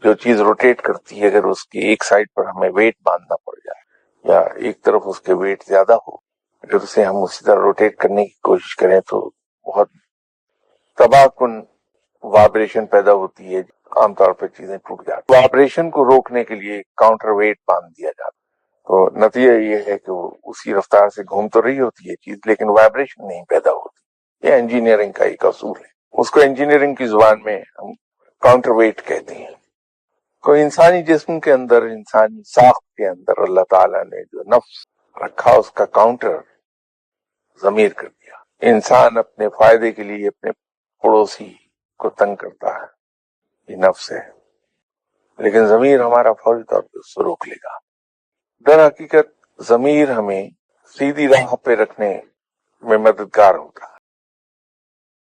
जो चीज रोटेट करती है, अगर उसकी एक साइड पर हमें वेट बांधना पड़ जाए या एक तरफ उसके वेट ज्यादा हो, अगर उसे हम उसी तरह रोटेट करने की कोशिश करें तो बहुत तबाहकुन वाइब्रेशन पैदा होती है, आमतौर पर चीजें टूट जाती है। वाइब्रेशन को रोकने के लिए काउंटर वेट बांध दिया जाता है, तो नतीजा ये है कि वो उसी रफ्तार से घूम तो रही होती है चीज, लेकिन वाइब्रेशन नहीं पैदा होती। ये इंजीनियरिंग का एक असूल है, उसको इंजीनियरिंग की जुबान में हम काउंटर वेट कहते हैं। तो इंसानी जिस्म के अंदर, इंसानी साख्त के अंदर अल्लाह ताला ने जो नफ्स रखा, उसका काउंटर ज़मीर कर दिया। इंसान अपने फायदे के लिए अपने पड़ोसी को तंग करता है, ये नफ्स है, लेकिन ज़मीर हमारा फौरी तौर पर उसको रोक लेगा। दर हकीकत ज़मीर हमें सीधी राह पे रखने में मददगार होता है।